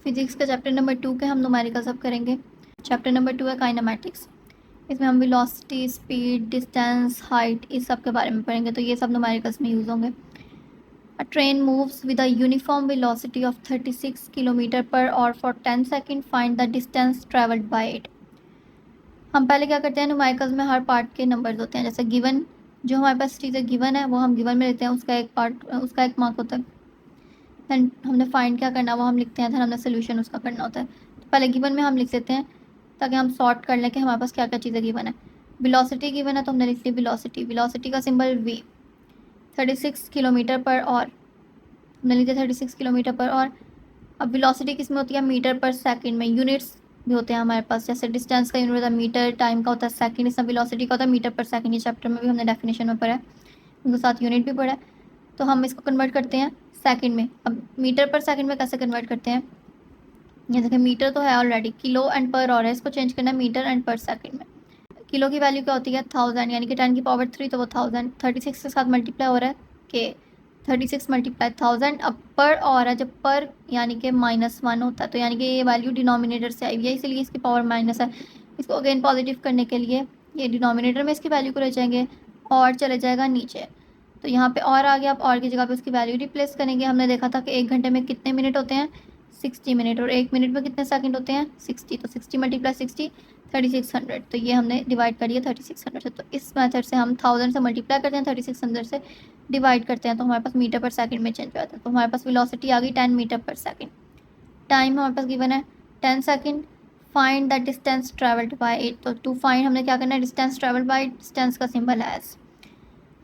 Physics का chapter number 2 के हम न्यूमेरिकल्स अब करेंगे। चैप्टर नंबर 2 है काइनेमैटिक्स। इसमें हम वेलोसिटी, स्पीड, डिस्टेंस, हाइट इस सब के बारे में पढ़ेंगे, तो ये सब न्यूमेरिकल्स में यूज़ होंगे। A train moves with a uniform velocity of 36 kilometre per hour for 10 second, find the distance travelled by it. हम पहले क्या करते हैं, न्यूमेरिकल्स में हर पार्ट के नंबर्स होते हैं। जैसे गिवन, जो हमारे पास चीज़ें गिवन है वो हम गिवन में लेते हैं, उसका एक पार्ट, उसका एक मार्क होता है। दैन हमने फाइंड क्या करना है वो हम लिखते हैं, दैन हमने सोल्यूशन उसका करना होता है। तो पहले गिवन में हम लिख लेते हैं ताकि हम सॉर्ट कर लें कि हमारे पास क्या क्या चीज़ें गिवन है। वेलोसिटी गिवन है तो हमने लिख ली वेलोसिटी, वेलोसिटी का symbol V. 36 kilometre per hour, हमने लिखा 36 किलोमीटर पर आवर। अब वेलोसिटी किस में होती है, मीटर पर सेकंड में। यूनिट्स भी होते हैं हमारे पास, जैसे डिस्टेंस का यूनिट होता है मीटर, टाइम का होता है सेकंड, इसमें वेलोसिटी का होता है मीटर पर सेकंड। ये चैप्टर में भी हमने डेफिनेशन में पढ़ा है, उनके साथ यूनिट भी पढ़ा है। तो हम इसको कन्वर्ट करते हैं सेकंड में। अब मीटर पर सेकंड में कैसे कन्वर्ट करते हैं, ये देखिए मीटर तो है already, kilo and per hour है, इसको चेंज करना है मीटर एंड पर सेकंड में। किलो की वैल्यू क्या होती है 1000, यानी कि 10 की पावर 3, तो वो 1000। 36 के साथ मल्टीप्लाई हो रहा है के 36 मल्टीप्लाई 1000। अब पर आवर है, जब पर यानी कि -1 होता है, तो यानी कि ये वैल्यू डिनोमिनेटर से आई हुई है, इसलिए इसकी पावर माइनस है। इसको अगेन पॉजिटिव करने के लिए ये डिनोमिनेटर में इसकी वैल्यू को ले जाएंगे और चले जाएगा नीचे। तो यहाँ पे और आ गया, अब और की जगह पे उसकी वैल्यू रिप्लेस करेंगे। हमने देखा था कि 1 घंटे में कितने मिनट होते हैं 60 मिनट, और 1 मिनट में कितने सेकंड होते हैं 60। तो 60 मल्टीप्लाई 60 3600। तो ये हमने डिवाइड करिए 3600 से। तो इस मेथड से हम 1000 से मल्टीप्लाई करते हैं, 3600 से डिवाइड करते हैं, तो हमारे पास मीटर पर सेकंड में चेंज हो जाता है। तो हमारे पास वेलोसिटी आ गई 10 मीटर पर सेकंड। टाइम हमारे पास गिवन है 10 second. Find the distance travelled by it, तो टू फाइंड हमने क्या करना है, डिस्टेंस ट्रेवल्ड बाय, डिस्टेंस का सिंबल है एस।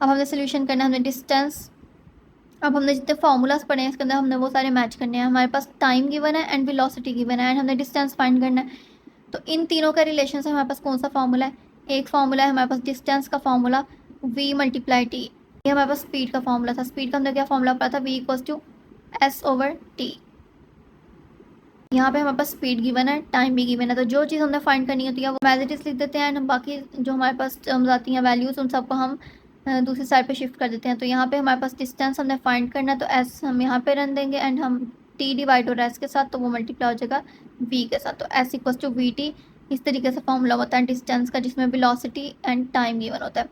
अब हमने सोल्यूशन करना है, हमने डिस्टेंस, अब हमने जितने फार्मूलाज पढ़े हैं इसके अंदर हमने वो सारे मैच करने हैं। हमारे पास टाइम गिवन है एंड वेलोसिटी गिवन है, एंड हमने डिस्टेंस फाइंड करना है। तो इन तीनों का रिलेशन से हमारे पास कौन सा फार्मूला है, एक फार्मूला है हमारे पास डिस्टेंस का फार्मूला v मल्टीप्लाई टी। ये हमारे पास स्पीड का फार्मूला था, स्पीड का हमने क्या फार्मूला पढ़ा था, v इक्वल्स टू s/t। यहाँ पे हमारे पास स्पीड गिवन है, टाइम भी गिवन है, तो जो चीज़ हमने फाइंड करनी होती है वो एज इट इज लिख देते हैं, एंड बाकी जो हमारे पास टर्म्स आती हैं वैल्यूज़ उन सबको हम दूसरी साइड पे शिफ्ट कर देते हैं। तो यहाँ पे हमारे पास डिस्टेंस हमने फाइंड करना है, तो एस हम यहाँ पे रन देंगे, एंड हम टी डिवाइड हो रहा है एस के साथ, तो वो मल्टीप्लाई हो जाएगा वी के साथ। तो S equals to V T, इस तरीके से फॉर्मूला होता है डिस्टेंस का, जिसमें वेलोसिटी एंड टाइम गिवन होता है।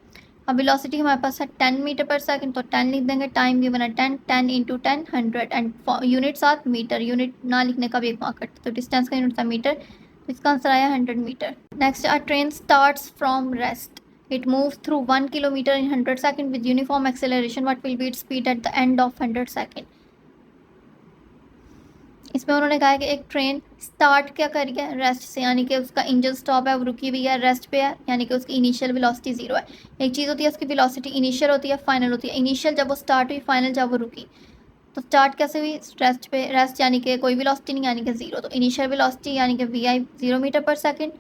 अब वेलोसिटी हमारे पास है 10 मीटर पर सेकंड, तो 10 लिख देंगे। टाइम गिवन है 10, 10 इंटू 10 100, एंड यूनिट साथ मीटर, यूनिट ना लिखने का भी एक मार्क करते, तो डिस्टेंस का यूनिट था मीटर, तो इसका आंसर आया 100 metre. Next, a train starts from rest, it moves through 1 kilometre in 100 second with uniform acceleration, what will be its speed at the end of 100 second. इसमें उन्होंने कहा है कि एक ट्रेन स्टार्ट क्या कर रही है, रेस्ट से, यानी कि उसका इंजन स्टॉप है, वो रुकी हुई है, रेस्ट पे है, यानी कि उसकी इनिशियल वेलोसिटी 0 है। एक चीज़ होती है उसकी वेलोसिटी इनिशियल होती है, फाइनल होती है। इनिशियल जब वो स्टार्ट हुई, फाइनल जब वो रुकी। तो स्टार्ट कैसे हुई, रेस्ट पे, रेस्ट यानी कि कोई वेलोसिटी नहीं, यानी कि 0। तो इनिशियल वेलोसिटी यानी कि वी आई 0 मीटर पर सेकेंड।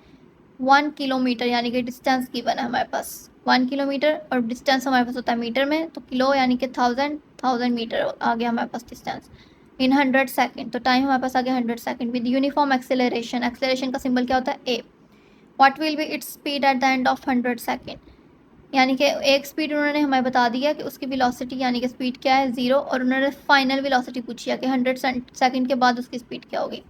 1 किलोमीटर यानी कि डिस्टेंस गिवन है हमारे पास 1 किलोमीटर, और डिस्टेंस हमारे पास होता है मीटर में, तो किलो यानी कि 1000 मीटर आ गया हमारे पास डिस्टेंस इन 100 सेकंड। तो टाइम हमारे पास आ गया 100 second with uniform acceleration. Acceleration का सिंबल क्या होता है, A. What will be its speed at the end of 100 second, यानी कि एक स्पीड उन्होंने हमें बता दिया कि उसकी वेलोसिटी यानी कि स्पीड क्या है 0, और उन्होंने फाइनल वेलोसिटी पूछी है कि 100 सेकंड के बाद उसकी स्पीड क्या होगी,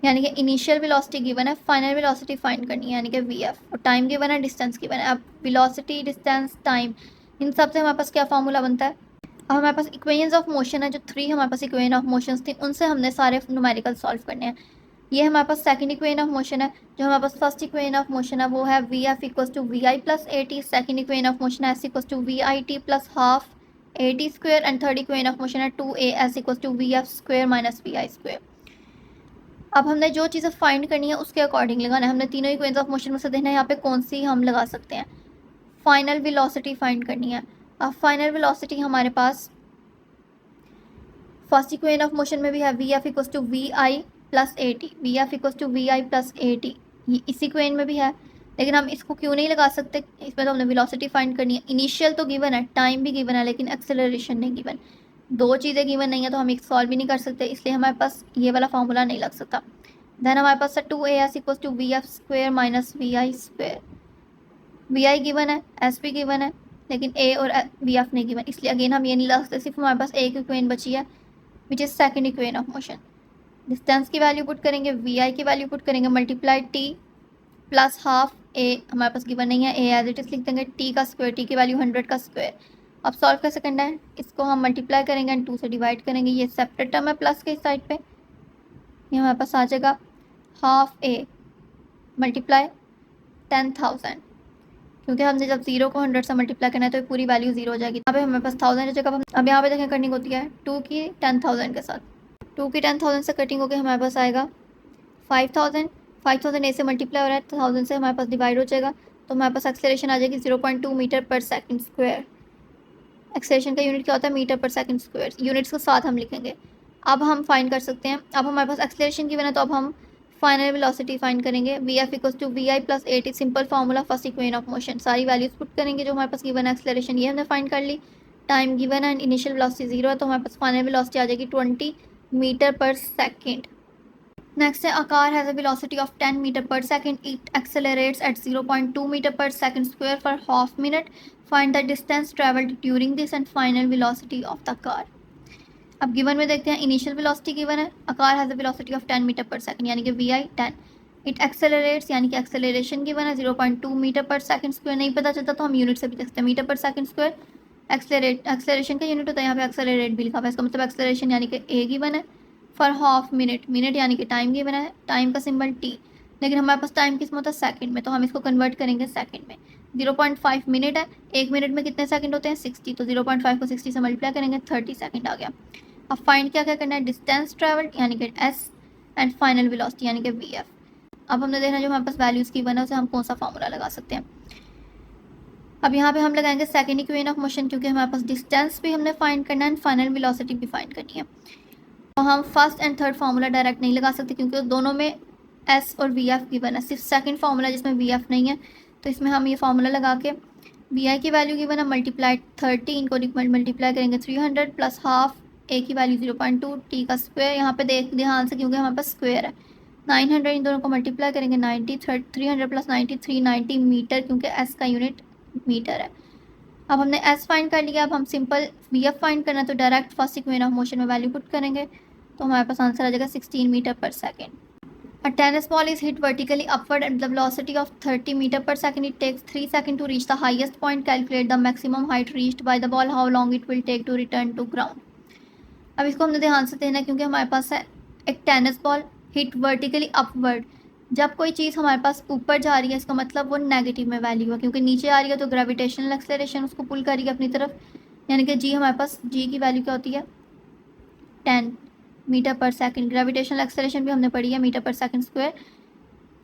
यानी कि इनिशियल वेलोसिटी गिवन है, फाइनल वेलोसिटी फाइंड करनी है, यानी कि वी एफ, और टाइम गिवन है, डिस्टेंस गिवन है। अब वेलोसिटी, डिस्टेंस, टाइम, इन सब से हमारे पास क्या फार्मूला बनता है। अब हमारे पास इक्वेशंस ऑफ मोशन है, जो 3 हमारे पास इक्वेशन ऑफ मोशंस थी, उनसे हमने सारे न्यूमेरिकल सॉल्व करने हैं। ये हमारे पास सेकंड इक्वेशन ऑफ मोशन है। जो हमारे पास फर्स्ट इक्वेशन ऑफ मोशन है वो है V F equals to V I plus A T. Second equation of motion है S equals to V I T plus half A T square, and third equation of motion है 2a S equals to V F square minus V I square. अब हमने जो चीज़ें find करनी है उसके according लगाना है। हमने तीनों इक्वेशंस ऑफ मोशन में से देखना है यहाँ पे कौन सी हम लगा सकते हैं। फाइनल वेलोसिटी फाइंड करनी है। अब फाइनल वेलोसिटी हमारे पास फर्स्ट इक्वेशन ऑफ मोशन में भी है V F equals to V I plus A T, V F equals to V I plus A T, ये इसी इक्वेशन में भी है, लेकिन हम इसको क्यों नहीं लगा सकते, इसमें तो हमने वेलोसिटी फाइंड करनी है। इनिशियल तो गिवन है, टाइम भी गिवन है, लेकिन एक्सेलरेशन नहीं गिवन। दो चीज़ें गिवन नहीं है तो हम एक सॉल्व भी नहीं कर सकते, इसलिए हमारे पास ये वाला फार्मूला नहीं लग सकता। देन हमारे पास है 2a equals to V F square minus V I square. V I given है, एस भी गिवन है, लेकिन ए और वी एफ नहीं गिवन, इसलिए अगेन हम ये नहीं लगा सकते। सिर्फ हमारे पास एक इक्वेशन बची है which is second equation of motion. Distance की वैल्यू पुट करेंगे, वी आई की वैल्यू पुट करेंगे, मल्टीप्लाई टी प्लस हाफ ए, हमारे पास गिवन नहीं है, ए एज इट इज लिख देंगे, टी का स्क्वायर, टी की वैल्यू 100 का स्क्वायर। अब सॉल्व कैसे करना है, इसको हम मल्टीप्लाई करेंगे एंड 2 से डिवाइड करेंगे, ये सेपरेट टर्म है प्लस के इस साइड पे, ये हमारे पास आ जाएगा हाफ ए मल्टीप्लाई 10,000, क्योंकि हमने जब 0 को 100 से मल्टीप्लाई करना है तो ये पूरी वैल्यू 0 हो जाएगी। यहाँ पे हमारे पास 1000 है जगह, अब यहाँ पे देखें कटिंग होती है 2 की 10,000 के साथ, 2 की 10,000 से कटिंग होकर हमारे पास आएगा 5000, 5000 ए से मल्टीप्लाई हो रहा है तो 1000 से हमारे पास डिवाइड हो जाएगा, तो हमारे पास एक्सेलरेशन आ जाएगी 0.2 metre per second square. Acceleration का यूनिट क्या होता है, metre per second square, units को साथ हम लिखेंगे। अब हम फाइंड कर सकते हैं, अब हमारे पास एक्सेलरेशन की बना तो अब हम फाइनल वेलोसिटी फाइंड करेंगे, V F equals to V I plus A T, simple formula first equation of motion, सारी वैल्यूज पुट करेंगे जो हमारे पास गिवन है। एक्सेलरेशन ये हमने फाइंड कर ली, टाइम गिवन है, इनिशियल वेलोसिटी 0 है, तो हमारे पास फाइनल वेलोसिटी आ जाएगी 20 मीटर पर सेकेंड। नेक्स्ट है, a car has a velocity of 10 meter per second. It accelerates at 0.2 meter per second square for half minute. Find the distance traveled during this and final velocity of the car. अब given में देखते हैं, initial velocity given है, a car has a velocity of 10 metre per second यानी कि vi 10. It accelerates यानी कि acceleration given है 0.2 मीटर पर सेकंड स्क्वायर, नहीं पता चलता तो हम यूनिट से भी देख सकते हैं, metre per second square acceleration का यूनिट होता है, यहाँ पे एक्सेलरेट भी लिखा हुआ है, इसका मतलब एक्सेलरेशन यानी कि ए गिवन है, फॉर हाफ मिनट, मिनट यानी कि टाइम गिवन है, टाइम का सिंबल टी, लेकिन हमारे पास टाइम किस में होता है, सेकंड में, तो हम इसको कन्वर्ट करेंगे सेकंड में। 0.5 मिनट है, एक मिनट में कितने सेकंड होते हैं 60, तो 0.5 को 60 से मल्टीप्लाई करेंगे 30 सेकंड आ गया। अब फाइंड क्या क्या करना है, डिस्टेंस ट्रैवल्ड यानी कि एस एंड फाइनल वेलोसिटी यानी कि वी एफ। अब हमने देखना जो हमारे पास वैल्यूज़ की बना उसे हम कौन सा फार्मूला लगा सकते हैं। अब यहाँ पे हम लगाएंगे सेकंड इक्वेशन ऑफ मोशन, क्योंकि हमारे पास डिस्टेंस भी हमने फाइंड करना है एंड फाइनल वेलोसिटी भी फाइंड करनी है, तो हम first and third formula direct नहीं लगा सकते क्योंकि दोनों में एस और वी एफ गिवन है, सिर्फ सेकंड फार्मूला जिसमें वी एफ नहीं है, तो इसमें हम ये फार्मूला लगा के वी आई की वैल्यू गिवन है मल्टीप्लाई 30, इनको मल्टीप्लाई करेंगे 300 प्लस हाफ ए की वैल्यू 0.2, टी का स्क्वायर, यहाँ पे देख ध्यान से क्योंकि हमारे पास स्क्वायर है, 900 इन दोनों को मल्टीप्लाई करेंगे 90, 300 प्लस 90 390 मीटर, क्योंकि एस का यूनिट मीटर है। अब हमने एस फाइंड कर लिया, अब हम सिंपल वी एफ फाइंड करना, तो direct first equation of motion में वैल्यू पुट करेंगे, तो हमारे पास आंसर आ जाएगा 16 मीटर पर second. A tennis ball is hit vertically upward at the velocity of 30 meter per second. It takes 3 seconds to reach the highest point. Calculate the maximum height reached by the ball. How long it will take to return to ground. अब इसको हमने ध्यान से देना है क्योंकि हमारे पास है एक tennis ball hit vertically upward. जब कोई चीज़ हमारे पास ऊपर जा रही है इसका मतलब वो नेगेटिव में वैल्यू है, क्योंकि नीचे आ रही है तो ग्रेविटेशनल एक्सेलरेशन उसको पुल करेगी अपनी तरफ, यानी कि जी हमारे पास जी की वैल्यू क्या होती है 10 metre per second. Gravitational acceleration भी हमने पढ़ी है मीटर पर सेकंड स्क्वायर,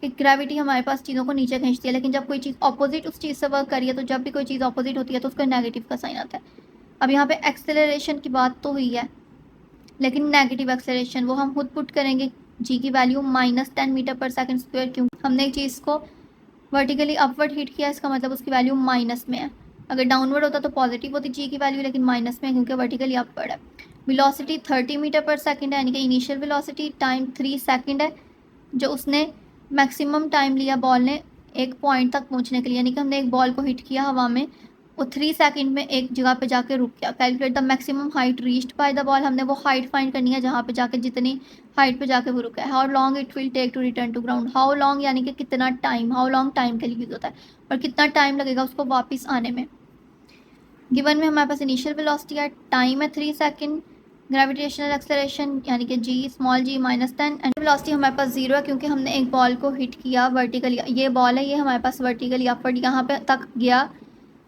कि ग्रेविटी हमारे पास चीज़ों को नीचे खींचती है, लेकिन जब कोई चीज़ ऑपोजिट उस चीज़ से वर्क करी है तो जब भी कोई चीज़ ऑपोजिट होती है तो उसका नेगेटिव का साइन आता है। अब यहाँ पे एक्सेलरेशन की बात तो हुई है, लेकिन नेगेटिव एक्सेलरेशन वो हम खुद पुट करेंगे, जी की value -10 metre per second square, क्योंकि हमने एक चीज़ को वर्टिकली अपवर्ड हिट किया, इसका मतलब उसकी वैल्यू माइनस में है। अगर डाउनवर्ड होता तो पॉजिटिव होती जी की वैल्यू, लेकिन माइनस में है क्योंकि वर्टिकली अपवर्ड है। वेलोसिटी 30 मीटर पर सेकंड है, यानी कि इनिशियल वेलोसिटी, टाइम 3 सेकंड है, जो उसने मैक्सिमम टाइम लिया बॉल ने एक पॉइंट तक पहुंचने के लिए, यानी कि हमने एक बॉल को हिट किया हवा में, वो 3 सेकंड में एक जगह पे जाके रुक गया। Calculate the maximum height reached by the ball, हमने वो हाइट फाइंड करनी है जहाँ पे जाके जितनी हाइट पे जाके वो रुका है। How long it will take to return to ground, how long यानी कि कितना टाइम, हाउ लॉन्ग टाइम के लिए यूज होता है और कितना टाइम लगेगा उसको वापस आने में। गिवन में हमारे पास इनिशियल वेलोसिटी है, टाइम है 3 सेकंड, ग्रेविटेशनल एक्सेलरेशन यानी कि जी स्मॉल जी -10, एंड वेलोसिटी हमारे पास 0 है क्योंकि हमने एक बॉल को हिट किया वर्टिकली। ये बॉल है, ये हमारे पास वर्टिकली अपवर्ड यहाँ पे तक गया,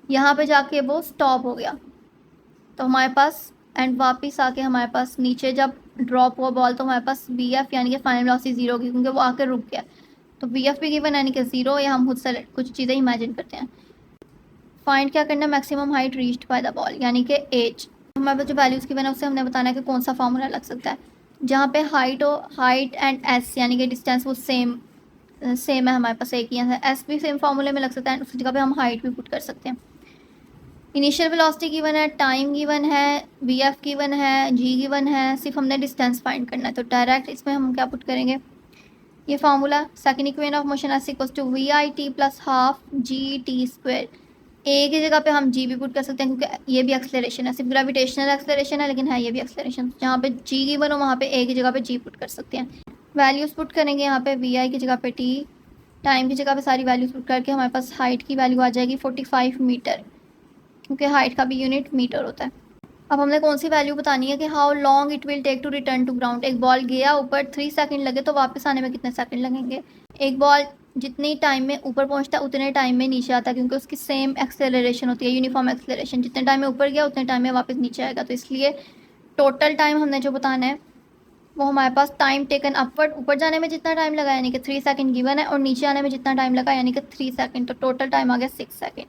यहाँ पे जाके वो स्टॉप हो गया, तो हमारे पास एंड वापस आके हमारे पास नीचे जब ड्रॉप हुआ बॉल तो हमारे पास वी एफ यानी कि फाइनल वेलोसिटी 0 होगी क्योंकि वो आकर रुक गया, तो वी एफ भी गिवन यानी कि 0, या हम खुद से कुछ चीज़ें इमेजिन करते हैं। फाइंड क्या करना है, maximum height reached by the ball यानी कि एज। हमारे पास जो वैल्यूज़ की बना उससे हमने बताना है कि कौन सा फार्मूला लग सकता है, जहाँ पे हाइट हो, हाइट एंड एस यानी कि डिस्टेंस वो सेम है हमारे पास, एक ही है, एस भी सेम फार्मूले में लग सकता है, उस जगह पे हम हाइट भी पुट कर सकते हैं। इनिशियल वेलोसिटी गिवन है, टाइम गिवन है, वी एफ गिवन है, जी गिवन है, सिर्फ हमने डिस्टेंस फाइंड करना है, तो डायरेक्ट इसमें हम क्या पुट करेंगे, ये formula second equation of motion S equals to V I T plus half G T square. A की जगह पे हम जी भी पुट कर सकते हैं क्योंकि ये भी एक्सेलरेशन है, सिर्फ ग्रेविटेशनल एक्सेलरेशन है लेकिन है ये भी एक्सेलरेशन। जहाँ पे जी गिवन हो वहाँ पे ए की जगह पे जी पुट कर सकते हैं। वैल्यूज़ पुट करेंगे यहाँ पे वी आई की जगह पे टी, टाइम की जगह पे सारी वैल्यूज़ पुट करके हमारे पास हाइट की वैल्यू आ जाएगी 45 मीटर, क्योंकि हाइट का भी यूनिट मीटर होता है। अब हमने कौन सी वैल्यू बतानी है कि how long it will take to return to ground. एक बॉल गया ऊपर 3 सेकंड लगे तो वापस आने में कितने सेकंड लगेंगे। एक बॉल जितनी टाइम में ऊपर पहुंचता है उतने टाइम में नीचे आता है, क्योंकि उसकी सेम एक्सेलरेशन होती है, यूनिफॉर्म एक्सेलरेशन। जितने टाइम में ऊपर गया उतने टाइम में वापस नीचे आएगा। तो इसलिए टोटल टाइम हमने जो बताना है वो हमारे पास टाइम टेकन अपवर्ड, ऊपर जाने में जितना टाइम लगा यानी कि 3 सेकंड गिवन है, और नीचे आने में जितना टाइम लगा यानी कि 3 सेकंड। तो टोटल टाइम आ गया 6 सेकंड।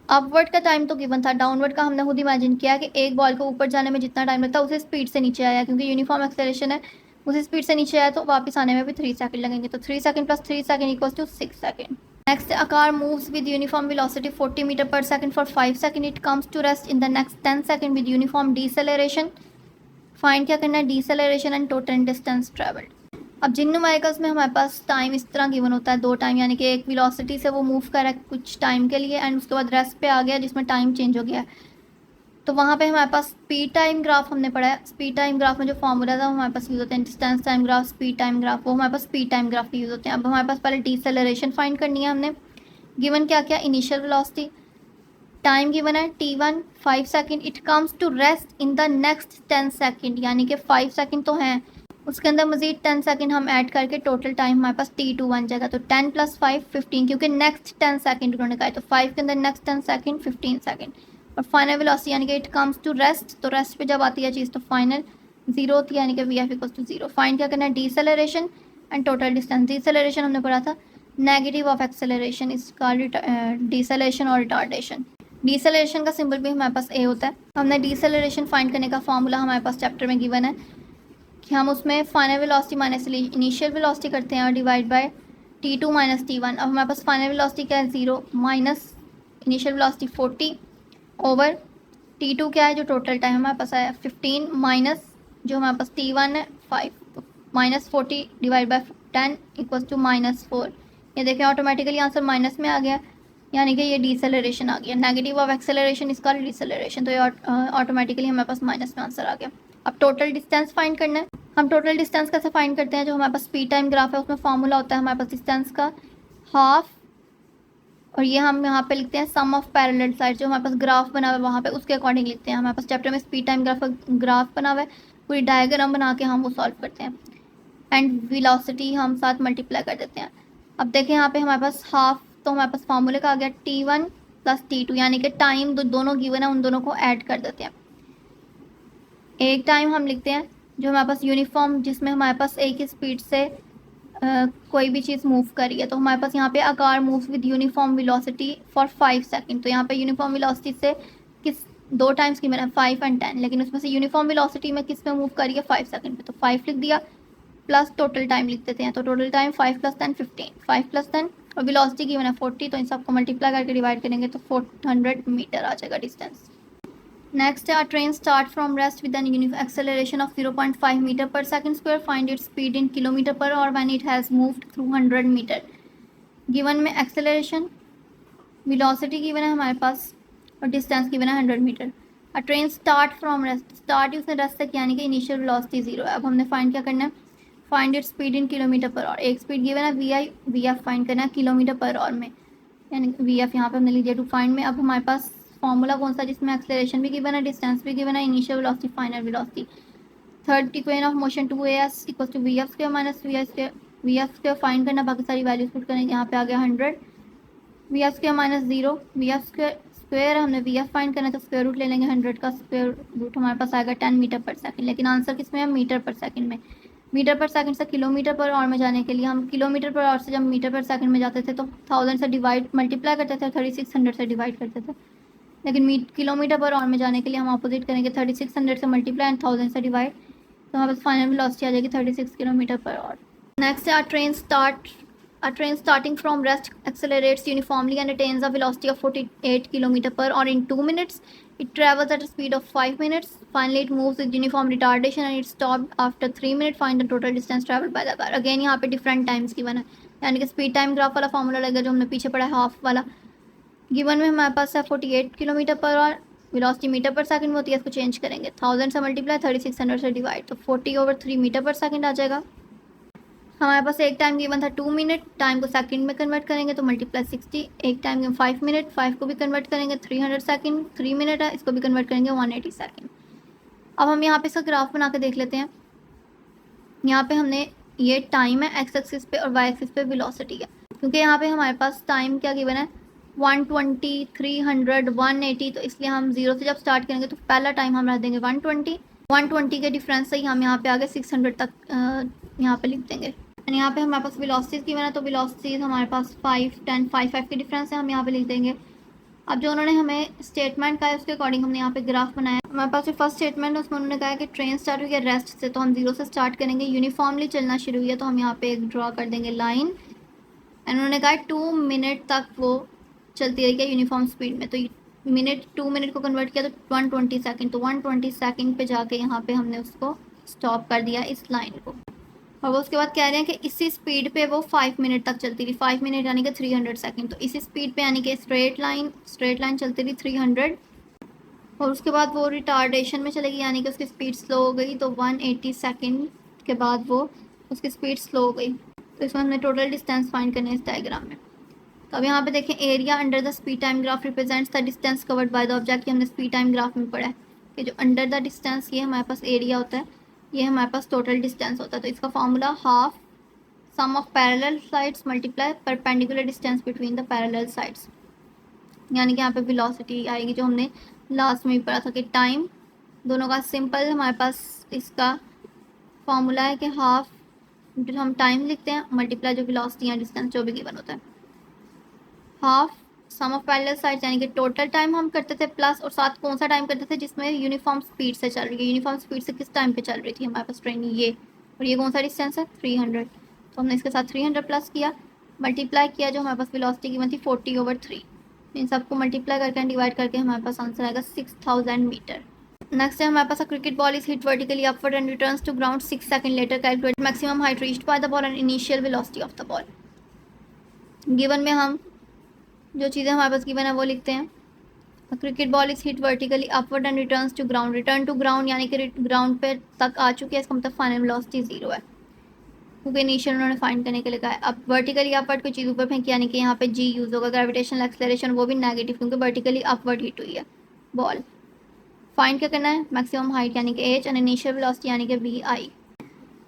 अपवर्ड का टाइम तो गिवन था, डाउनवर्ड का हमने खुद इमेजिन किया कि एक बॉल को ऊपर जाने में जितना टाइम लगता है उसे स्पीड से नीचे आया, क्योंकि यूनिफॉर्म एक्सेलरेशन है, उसी स्पीड से नीचे आया तो वापस आने में भी 3 सेकंड लगेंगे। तो 3 second plus 3 second equals to 6 second. Next, a car moves with uniform velocity 40 metre per second for 5 second. It comes to rest in the next 10 second with uniform deceleration. Find क्या करना है, deceleration and total distance travelled. अब जिन numericals में हमारे पास time इस तरह given होता है, 2 टाइम, यानी कि एक वेलोसिटी से वो मूव कर रहा है कुछ टाइम के लिए एंड उसके बाद रेस्ट पे आ गया जिसमें टाइम चेंज हो गया है, तो वहाँ पे हमारे पास स्पीड टाइम ग्राफ हमने पढ़ा है। स्पीड टाइम ग्राफ में जो फॉर्मूला था वो हमारे पास यूज़ होते हैं, distance time graph, speed time graph, वो हमारे पास स्पीड टाइम ग्राफ यूज़ होते हैं। अब हमारे पास पहले डीसेलरेशन फाइंड करनी है हमने। गिवन क्या क्या, इनिशियल वेलोसिटी, टाइम गिवन है t1 5 second, it comes to rest in the next 10 second, यानी कि 5 सेकंड तो हैं, उसके अंदर मजीद 10 सेकंड हम ऐड करके टोटल टाइम हमारे पास t2 बन जाएगा। तो 10 + 5 15, क्योंकि नेक्स्ट 10 सेकंड उन्होंने कहा है, तो 5 के अंदर नेक्स्ट 10 सेकंड 15 सेकंड। और फाइनल वेलोसिटी यानी कि इट कम्स टू रेस्ट, तो रेस्ट पे जब आती है चीज़ तो फाइनल जीरो होती है, यानी कि वी एफ = 0। फाइंड क्या करना है, deceleration and total distance. Deceleration हमने पढ़ा था negative of acceleration is called deceleration और रिटार्डेशन। डीसेलरेशन का सिंबल भी हमारे पास ए होता है। हमने डीसेलरेशन फाइंड करने का फॉर्मूला हमारे पास चैप्टर में गिवन है कि हम उसमें final velocity minus initial velocity करते हैं और divide by t2 minus t1। अब हमारे पास फाइनल वेलोसिटी क्या है, 0 minus initial velocity 40 over t2 क्या है जो टोटल टाइम हमारे पास आया 15 माइनस जो हमारे पास t1 है 5, minus 40 divide by 10 equals to -4। ये देखें ऑटोमेटिकली आंसर माइनस में आ गया, यानी कि ये डीसेलरेशन आ गया। नेगेटिव ऑफ एक्सेलरेशन इसका डीसेलरेशन, तो ये ऑटोमेटिकली हमारे पास माइनस में आंसर आ गया। अब टोटल डिस्टेंस फाइंड करना है। हम टोटल डिस्टेंस कैसे फाइंड करते हैं, जो हमारे पास स्पीड टाइम ग्राफ है उसमें फॉर्मूला होता है हमारे पास डिस्टेंस का हाफ, और ये हम यहाँ पे लिखते हैं सम ऑफ पैरेलल साइड। जो हमारे पास ग्राफ बना हुआ है वहाँ पे उसके अकॉर्डिंग लिखते हैं। हमारे पास चैप्टर में स्पीड टाइम ग्राफ बना हुआ है, पूरी डायग्राम बना के हम वो सॉल्व करते हैं एंड वेलोसिटी हम साथ मल्टीप्लाई कर देते हैं। अब देखें यहाँ पे हमारे पास हाफ, तो हमारे पास फॉर्मूले का आ गया t1 + t2, यानी कि टाइम दोनों गिवन है उन दोनों को ऐड कर देते हैं। एक टाइम हम लिखते हैं जो हमारे पास यूनिफॉर्म, जिसमें हमारे पास एक ही स्पीड से कोई भी चीज़ मूव करी है, तो हमारे पास यहाँ पे अ car moves with uniform velocity for 5 second. तो यहाँ पे यूनिफॉर्म वेलोसिटी से किस 2 टाइम्स की मैंने 5 और 10, लेकिन उसमें से यूनिफॉर्म वेलोसिटी में किस में मूव करी है 5 सेकंड पे, तो 5 लिख दिया प्लस टोटल टाइम लिख देते हैं। तो टोटल टाइम 5 + 10 15, 5 + 10 और वेलोसिटी की मैंने 40, तो इन सबको मल्टीप्लाई करके डिवाइड करेंगे तो 400 मीटर आ जाएगा डिस्टेंस। नेक्स्ट है, a train start from rest with an acceleration of 0.5 metre per second square. Find its speed in kilometre per hour when it has moved through 100 metre. Given में acceleration, velocity given है हमारे पास और distance given है 100 metre. A train start from rest, start ही उसने rest से किया यानी कि इनिशियल वेलोसिटी 0 है। अब हमने फाइंड क्या करना है, find it speed in kilometre per our. एक स्पीड गिवन है वी एफ फाइंड करना है किलोमीटर पर आवर में, यानी वी एफ यहाँ पे हमने लिया टू फाइंड में। अब हमारे पास फॉर्मूला कौन सा, जिसमें एक्सेलरेशन भी गिवन है, डिस्टेंस भी गिवन है, initial velocity, final velocity. Third equation of motion 2as = vf² minus vf² find करना, बाकी सारी वैल्यूज पुट करेंगे। यहाँ पे आ गया 100, vf² माइनस 0, vf² हमने vf फाइंड करना है तो स्क्वायर रूट ले लेंगे, 100 का स्क्वायर रूट हमारे पास आएगा 10 मीटर पर सेकंड। लेकिन आंसर किस में है, मीटर पर सेकंड में। मीटर पर सेकंड से किलोमीटर पर आवर में जाने के लिए हम किलोमीटर पर आवर से जब मीटर पर सेकंड में जाते थे तो 1000 से डिवाइड मल्टीप्लाई करते थे, 3600 से डिवाइड करते थे। लेकिन किलोमीटर पर आवर में जाने के लिए हम अपोजिट करेंगे, 3600 से मल्टीप्लाई एंड 1000 से डिवाइड, तो हमारे पास फाइनल वेलोसिटी आ जाएगी 36 किलोमीटर पर आवर। नेक्स्ट है, a train starting from rest accelerates uniformly and attains a velocity of 48 km per hour in 2 minutes. It travels at a speed of 5 minutes. Finally, it moves with uniform retardation and it stopped after 3 minutes. Find the total distance traveled by the car. Again यहाँ पे different times की बना है, यानी कि speed time graph वाला formula लगेगा जो हमने पीछे पढ़ा है हाफ वाला, गिवन में हमारे पास है 48 kilometre per hour, velocity metre per second में होती है, इसको चेंज करेंगे 1000 से मल्टीप्लाई 3600 से डिवाइड, तो 40/3 मीटर पर सेकंड आ जाएगा। हमारे पास एक टाइम गिवन था 2 मिनट, टाइम को सेकंड में कन्वर्ट करेंगे तो मल्टीप्लाई 60। एक टाइम गिवन 5 मिनट, 5 को भी कन्वर्ट करेंगे 300 सेकंड, 3 मिनट है, इसको भी कन्वर्ट करेंगे 180 सेकंड। अब हम यहाँ पे इसका ग्राफ बना के देख लेते हैं। यहाँ पे हमने ये टाइम है एक्स एक्सिस पे और वाई एक्सिस पे वेलोसिटी है, क्योंकि यहाँ पे हमारे पास टाइम क्या गिवन है 120, 300, 180, तो इसलिए हम 0 से जब स्टार्ट करेंगे तो पहला टाइम हम रख देंगे 120 के डिफरेंस से ही हम यहाँ पे आगे 600 तक यहाँ पे लिख देंगे। एंड यहाँ पे हमारे पास वेलोसिटीज गिवन है, तो वेलोसिटीज हमारे पास 5, 10, 5 के डिफरेंस है, हम यहाँ पे लिख देंगे। अब जो उन्होंने हमें स्टेटमेंट का है उसके अकॉर्डिंग हमने यहाँ पे ग्राफ बनाया। हमारे पास जो फर्स्ट स्टेटमेंट है उसमें उन्होंने कहा है कि ट्रेन स्टार्ट हुई है रेस्ट से, तो हम 0 से स्टार्ट करेंगे। यूनिफॉर्मली चलना शुरू हुई है, तो हम यहाँ पे एक ड्रॉ कर देंगे लाइन। एंड उन्होंने कहा 2 मिनट तक वो चलती रही है यूनिफॉर्म स्पीड में, तो मिनट 2 मिनट को कन्वर्ट किया तो 120 सेकेंड, तो 120 सेकेंड पे जाके यहाँ पे हमने उसको स्टॉप कर दिया इस लाइन को। और वो उसके बाद कह रहे हैं कि इसी स्पीड पे वो 5 मिनट तक चलती रही, 5 मिनट यानी कि 300 सेकंड, तो इसी स्पीड पे यानी कि स्ट्रेट लाइन चलती रही 300। और उसके बाद वो रिटार्डेशन में चलेगी, यानी कि उसकी स्पीड स्लो हो गई, तो 180 सेकंड के बाद वो उसकी स्पीड स्लो हो गई। तो इसमें हमने टोटल डिस्टेंस फाइंड करने इस डायग्राम में। तो अब यहाँ पे देखें, area under the speed time graph represents the distance covered by the object. हमने स्पीड टाइम ग्राफ में पढ़ा है कि जो अंडर द डिस्टेंस ये हमारे पास एरिया होता है, ये हमारे पास टोटल डिस्टेंस होता है। तो इसका formula half sum of parallel sides multiply perpendicular distance between the parallel sides, यानी कि यहाँ पे वेलोसिटी आएगी जो हमने लास्ट में भी पढ़ा था कि टाइम दोनों का सिंपल हमारे पास इसका फॉर्मूला है कि हाफ जो हम टाइम लिखते हैं मल्टीप्लाई जो वेलोसिटी या डिस्टेंस जो भी गिवन होता है, half sum of parallel sides यानी कि टोटल टाइम हम करते थे प्लस, और साथ कौन सा टाइम करते थे जिसमें यूनिफॉर्म स्पीड से चल रही है, यूनिफॉर्म स्पीड से किस टाइम पे चल रही थी हमारे पास ट्रेन ये, और ये कौन सा डिस्टेंस है 300, तो हमने इसके साथ 300 प्लस किया, मल्टीप्लाई किया जो हमारे पास वेलोसिटी गिवन थी 40/3, इन सबको मल्टीप्लाई करके डिवाइड करके हमारे पास आंसर आएगा 6000 मीटर। नेक्स्ट है हमारे पास a cricket ball is hit vertically upward and returns to ground 6 second later, calculate maximum height reached by the ball and initial velocity of the ball. Given में हम जो चीज़ें हमारे पास गिवन है वो लिखते हैं। Cricket ball is hit vertically upward and returns to ground, return to ground यानी कि ग्राउंड पे तक आ चुकी है, इसका मतलब फाइनल वेलोसिटी 0 है, क्योंकि इनिशियल उन्होंने फाइंड करने के लिए कहा है। अब वर्टिकली अपवर्ड कोई चीज़ ऊपर फेंकी यानी कि यहाँ पे जी यूज़ होगा, ग्रेविटेशनल एक्सेलरेशन वो भी नेगेटिव क्योंकि वर्टिकली अपवर्ड हिट हुई है बॉल। फाइंड क्या करना है मैक्सिमम हाइट यानी कि एच एंड इनिशियल वेलोसिटी यानी कि वी आई।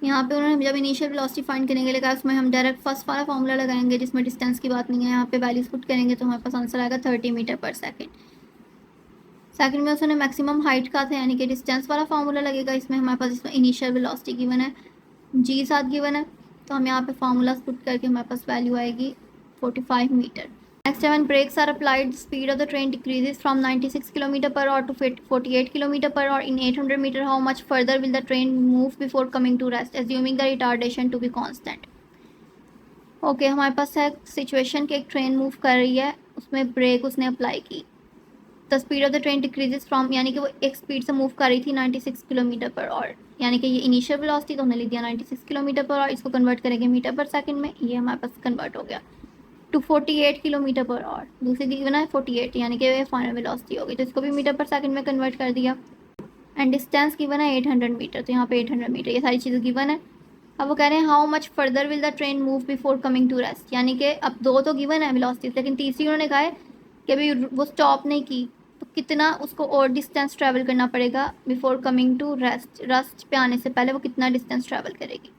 यहाँ पे उन्होंने जब इनिशियल वेलोसिटी फाइंड करने के लिए कहा उसमें हम डायरेक्ट फर्स्ट वाला फॉर्मूला लगाएंगे जिसमें डिस्टेंस की बात नहीं है, यहाँ पे वैल्यूज पुट करेंगे तो हमारे पास आंसर आएगा 30 मीटर पर सेकेंड। सेकंड में उसने मैक्सिमम हाइट का था यानी कि डिस्टेंस वाला फॉर्मूला लगेगा, इसमें हमारे पास इसमें इनिशियल वेलोसिटी गिवन है, जी साथ गिवन है, तो हम यहाँ पे फार्मूलाज पुट करके हमारे पास वैल्यू आएगी 45 मीटर। नेक्स्ट है, when brakes are applied, the speed of the train decreases from 96 km per hour to 48 km per hour in 800 meter. How much further will the train move before coming to rest, assuming the retardation to be constant? Okay हमारे पास है situation कि एक train move कर रही है, उसमें break उसने अप्लाई की, the speed of the train decreases from यानी कि वो एक स्पीड से मूव कर रही थी 96 किलोमीटर पर आवर, यानी कि ये इनिशियल वेलोसिटी तो हमने लिख दिया 96 किलोमीटर पर आवर, इसको कन्वर्ट करेंगे मीटर पर सेकंड में, ये हमारे पास कन्वर्ट हो गया टू 48 किलोमीटर पर आवर, दूसरी गिवन है 48 यानी कि ये फाइनल वेलोसिटी होगी, तो इसको भी मीटर पर सेकंड में कन्वर्ट कर दिया। एंड डिस्टेंस गिवन है 800 मीटर, तो यहाँ पे 800 मीटर ये सारी चीज़ें गिवन है। अब वो कह रहे हैं how much further will the train move before coming to rest, यानी कि अब दो तो गिवन है वेलोसिटी, लेकिन तीसरी उन्होंने कहा है कि अभी वो स्टॉप नहीं की, तो कितना उसको और डिस्टेंस ट्रैवल करना पड़ेगा बिफोर कमिंग टू रेस्ट पे आने से पहले वो कितना डिस्टेंस ट्रैवल करेगी।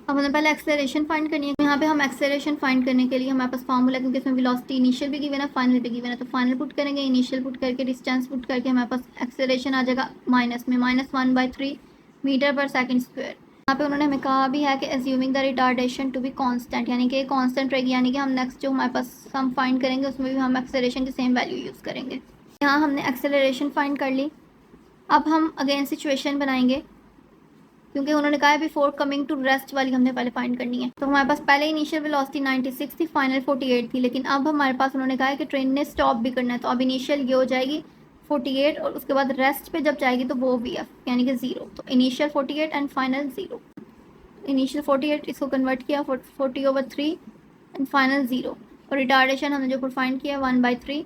अब हमें पहले एक्सेलरेशन फाइंड करनी है, यहाँ पे हम एक्सेलरेशन फाइंड करने के लिए हमारे पास फॉर्मूला, क्योंकि इसमें वेलोसिटी इनिशियल भी गिवन है फाइनल भी गिवन है, तो फाइनल पुट करेंगे, इनिशियल पुट करके डिस्टेंस पुट करके हमारे पास एक्सेलरेशन आ जाएगा माइनस में -1/3 मीटर पर सेकंड स्क्वायर। यहाँ पे उन्होंने हमें कहा भी है कि assuming the retardation to be constant, यानी कि कांस्टेंट रहेगी, यानी कि हम नेक्स्ट जो हमारे पास हम फाइंड करेंगे उसमें भी हम एक्सेलरेशन की सेम वैल्यू यूज़ करेंगे। यहाँ हमने एक्सेलरेशन फाइंड कर ली। अब हम अगेन सिचुएशन बनाएंगे, क्योंकि उन्होंने कहा है बिफोर कमिंग टू रेस्ट वाली हमने पहले फाइंड करनी है, तो हमारे पास पहले इनिशियल वेलोसिटी 96 थी, फाइनल 48 थी, लेकिन अब हमारे पास उन्होंने कहा है कि ट्रेन ने स्टॉप भी करना है, तो अब इनिशियल ये हो जाएगी 48 और उसके बाद रेस्ट पे जब जाएगी तो वो वी एफ यानी कि 0, तो इनिशियल 48 एंड फाइनल 0। इनिशियल 48 इसको कन्वर्ट किया 40/3 एंड फाइनल 0, और रिटार्डेशन हमने जो फाइंड किया 1/3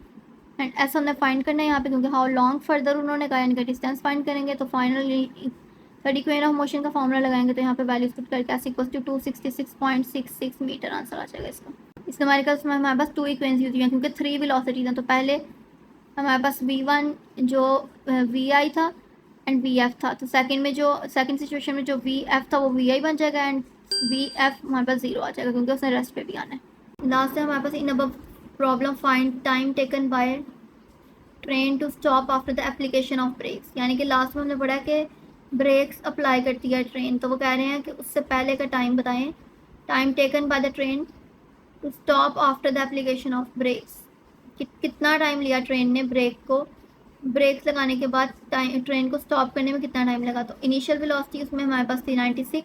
एंड एस हमने फाइंड करना है यहाँ पे, क्योंकि हाउ लॉन्ग फर्दर उन्होंने कहा, यानी कि डिस्टेंस फाइंड करेंगे। तो finally third equation of motion का फॉर्मूला लगाएंगे, तो यहाँ पे वैल्यूज पुट करके S equal to 266.66 metre answer आ जाएगा इसका। इस न्यूमेरिकल्स में हमारे पास 2 इक्वेशंस यूज हुई हैं, क्योंकि 3 वेलोसिटीज हैं। तो पहले हमारे पास v1 जो vi था एंड vf था। तो सेकंड सिचुएशन में जो vf था वो vi बन जाएगा एंड vf हमारे पास 0 आ जाएगा, क्योंकि उसने रेस्ट पे भी आना है। लास्ट है हमारे पास in above problem find time taken by train to stop after the application of brakes. यानी कि लास्ट में हमने पढ़ा कि ब्रेक्स अप्लाई करती है ट्रेन, तो वो कह रहे हैं कि उससे पहले का टाइम बताएं। Time taken by the train to stop after the application of brakes, कितना टाइम लिया ट्रेन ने ब्रेक्स लगाने के बाद ट्रेन को स्टॉप करने में कितना टाइम लगा। तो इनिशियल वेलोसिटी उसमें हमारे पास थी 96,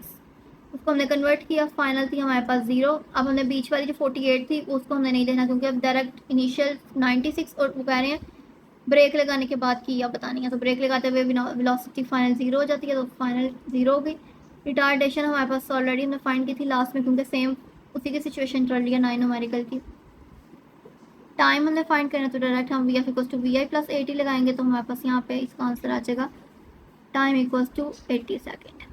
उसको हमने कन्वर्ट किया, फाइनल थी हमारे पास 0। अब हमने बीच वाली जो 48 थी उसको हमने नहीं देखना, क्योंकि अब डायरेक्ट इनिशियल 96 और वो कह रहे हैं ब्रेक लगाने के बाद की या बतानी है। तो ब्रेक लगाते हुए वेलोसिटी फाइनल 0 हो जाती है, तो फाइनल 0 हो गई। रिटार्डेशन हमारे पास ऑलरेडी हमने फाइंड की थी लास्ट में, क्योंकि सेम उसी की सिचुएशन चल रही है 9 न्यूमेरिकल की। टाइम हमने फाइंड करना, तो डायरेक्ट हम vf equals to vi plus 80 लगाएंगे, तो हमारे पास यहाँ पे इसका आंसर आ जाएगा टाइम इक्वल्स टू 80 सेकेंड।